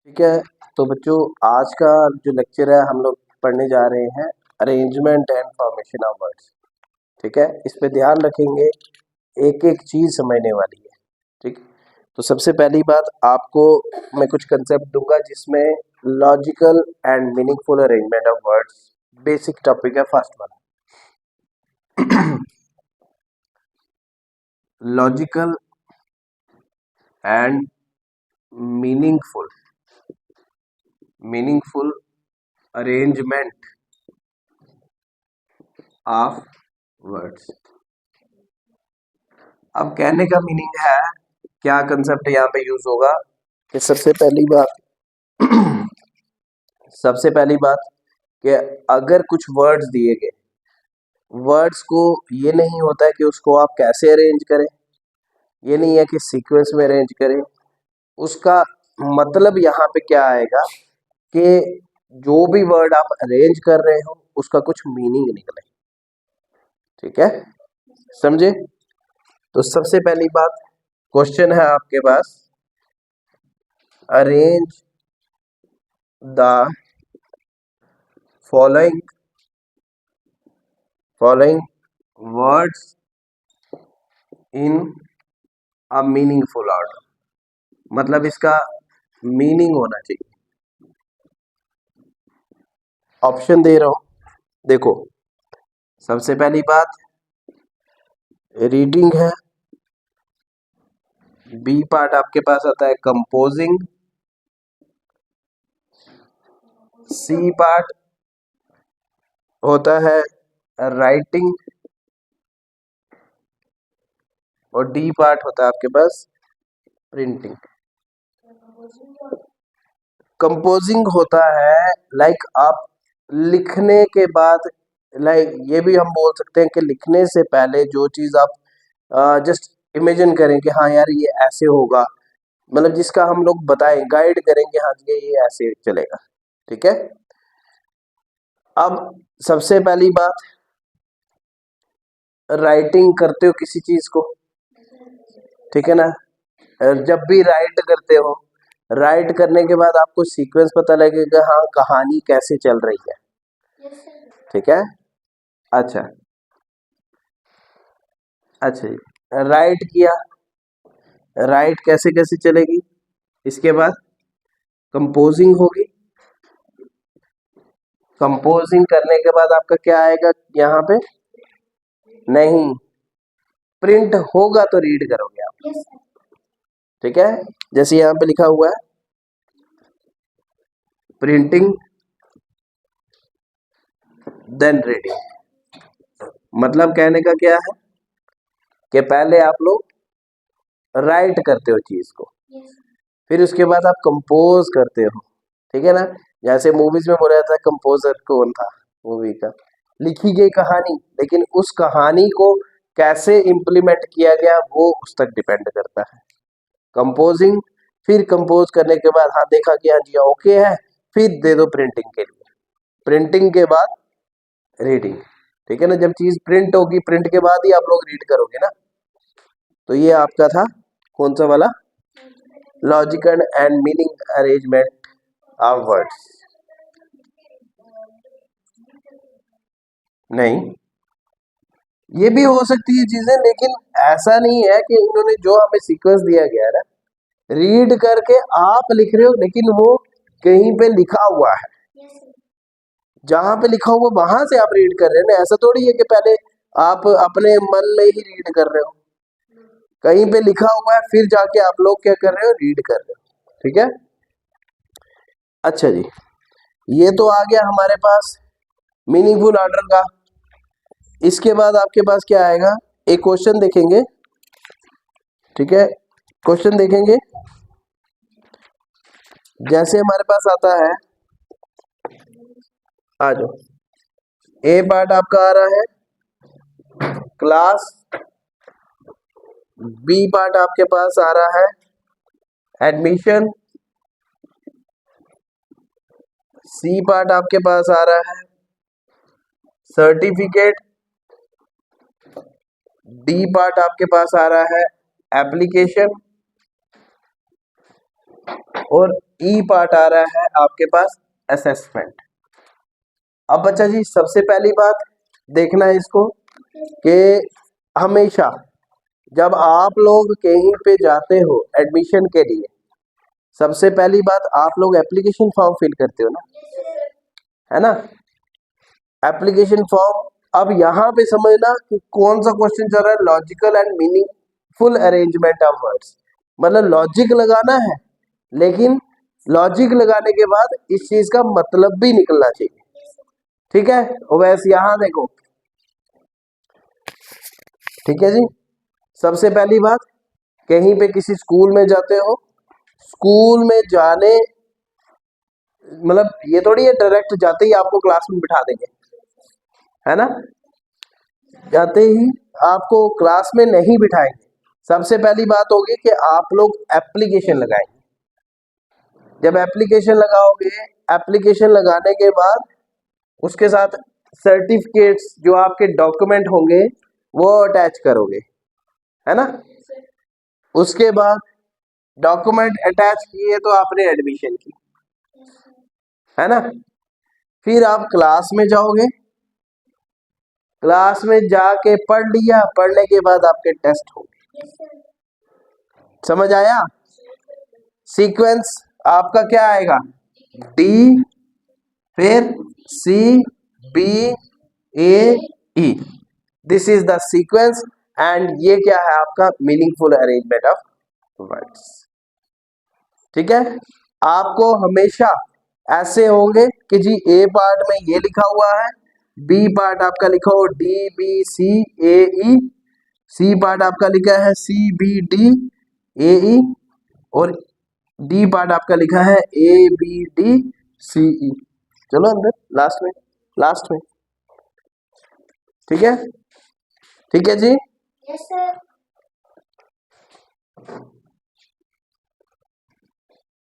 ठीक है। तो बच्चों, आज का जो लेक्चर है हम लोग पढ़ने जा रहे हैं arrangement and formation of words. ठीक है, इस पे ध्यान रखेंगे, एक एक चीज समझने वाली है। ठीक, तो सबसे पहली बात आपको मैं कुछ कंसेप्ट दूंगा जिसमें logical and meaningful arrangement of words basic topic है फर्स्ट वाला। Logical and meaningful arrangement of words. अब कहने का मीनिंग है, क्या कंसेप्ट यहाँ पे यूज होगा कि सबसे पहली बात कि अगर कुछ वर्ड्स दिए गए, वर्ड्स को ये नहीं होता है कि उसको आप कैसे अरेंज करें, ये नहीं है कि सीक्वेंस में अरेंज करें। उसका मतलब यहाँ पे क्या आएगा कि जो भी वर्ड आप अरेंज कर रहे हो उसका कुछ मीनिंग निकले। ठीक है, समझे? तो सबसे पहली बात क्वेश्चन है आपके पास, arrange the following words in a meaningful order. मतलब इसका मीनिंग होना चाहिए। ऑप्शन दे रहा हूं, देखो। सबसे पहली बात रीडिंग है, बी पार्ट आपके पास आता है कंपोजिंग, सी पार्ट होता है राइटिंग और डी पार्ट होता है आपके पास प्रिंटिंग। कंपोजिंग होता है लाइक आप लिखने के बाद, लाइक ये भी हम बोल सकते हैं कि लिखने से पहले जो चीज आप जस्ट इमेजिन करें कि हाँ यार ये ऐसे होगा, मतलब जिसका हम लोग बताएं, गाइड करेंगे, हाँ ये ऐसे चलेगा। ठीक है। अब सबसे पहली बात, राइटिंग करते हो किसी चीज को, ठीक है ना? जब भी राइट करते हो, राइट करने के बाद आपको सीक्वेंस पता लगेगा, हाँ कहानी कैसे चल रही है। ठीक है, अच्छा अच्छा जी, राइट किया, राइट कैसे कैसे चलेगी, इसके बाद कंपोजिंग होगी, कंपोजिंग करने के बाद आपका क्या आएगा यहाँ पे, नहीं प्रिंट होगा तो रीड करोगे आप। ठीक है, जैसे यहाँ पे लिखा हुआ है प्रिंटिंग देन रीडिंग। मतलब कहने का क्या है कि पहले आप लोग राइट करते हो चीज को, फिर उसके बाद आप कंपोज करते हो। ठीक है ना? जैसे मूवीज में बोला जाता है कंपोजर कौन था मूवी का, लिखी गई कहानी, लेकिन उस कहानी को कैसे इम्प्लीमेंट किया गया वो उस तक डिपेंड करता है। कंपोजिंग, फिर कंपोज करने के बाद हाँ देखा कि हाँ जी ओके है, फिर दे दो प्रिंटिंग के लिए, प्रिंटिंग के बाद रीडिंग। ठीक है ना? जब चीज प्रिंट होगी, प्रिंट के बाद ही आप लोग रीड करोगे ना। तो ये आपका था कौन सा वाला, logical and meaning arrangement of words. नहीं, ये भी हो सकती है चीजें, लेकिन ऐसा नहीं है कि इन्होंने जो हमें सीक्वेंस दिया गया है ना, रीड करके आप लिख रहे हो, लेकिन वो कहीं पे लिखा हुआ है, जहां पे लिखा हुआ वहां से आप रीड कर रहे हैं ना। ऐसा थोड़ी है कि पहले आप अपने मन में ही रीड कर रहे हो, कहीं पे लिखा हुआ है फिर जाके आप लोग क्या कर रहे हो, रीड कर रहे हो। ठीक है, अच्छा जी, ये तो आ गया हमारे पास मीनिंगफुल ऑर्डर का। इसके बाद आपके पास क्या आएगा, एक क्वेश्चन देखेंगे। ठीक है, क्वेश्चन देखेंगे, जैसे हमारे पास आता है, आ जाओ, ए पार्ट आपका आ रहा है क्लास, बी पार्ट आपके पास आ रहा है एडमिशन, सी पार्ट आपके पास आ रहा है सर्टिफिकेट, डी पार्ट आपके पास आ रहा है एप्लीकेशन, और ई पार्ट आ रहा है आपके पास असेसमेंट। अब बच्चा जी सबसे पहली बात देखना है इसको कि हमेशा जब आप लोग कहीं पे जाते हो एडमिशन के लिए, सबसे पहली बात आप लोग एप्लीकेशन फॉर्म फिल करते हो ना, है ना। एप्लीकेशन फॉर्म, अब यहाँ पे समझना कि कौन सा क्वेश्चन चल रहा है, logical and meaningful arrangement of words. मतलब लॉजिक लगाना है, लेकिन लॉजिक लगाने के बाद इस चीज का मतलब भी निकलना चाहिए, ठीक है। वैसे यहां देखो, ठीक है जी। सबसे पहली बात, कहीं पे किसी स्कूल में जाते हो, स्कूल में जाने मतलब ये थोड़ी है डायरेक्ट जाते ही आपको क्लास में बिठा देंगे, है ना। जाते ही आपको क्लास में नहीं बिठाएंगे। सबसे पहली बात होगी कि आप लोग एप्लीकेशन लगाएंगे। जब एप्लीकेशन लगाओगे, एप्लीकेशन लगाने के बाद उसके साथ सर्टिफिकेट्स जो आपके डॉक्यूमेंट होंगे वो अटैच करोगे, है ना। उसके बाद डॉक्यूमेंट अटैच किए तो आपने एडमिशन की, है ना। फिर आप क्लास में जाओगे, क्लास में जाके पढ़ लिया, पढ़ने के बाद आपके टेस्ट होंगे। समझ आया। सीक्वेंस आपका क्या आएगा, डी, फिर C, B, A, E. This is the sequence and ये क्या है आपका मीनिंगफुल अरेंजमेंट ऑफ वर्ड्स, ठीक है। आपको हमेशा ऐसे होंगे कि जी ए पार्ट में ये लिखा हुआ है, बी पार्ट आपका लिखा हो डी बी सी ए ई, सी पार्ट आपका लिखा है सी बी डी ए ई, और डी पार्ट आपका लिखा है ए बी डी सी ई। चलो अंदर लास्ट में, लास्ट में, ठीक है। ठीक है जी। Yes sir.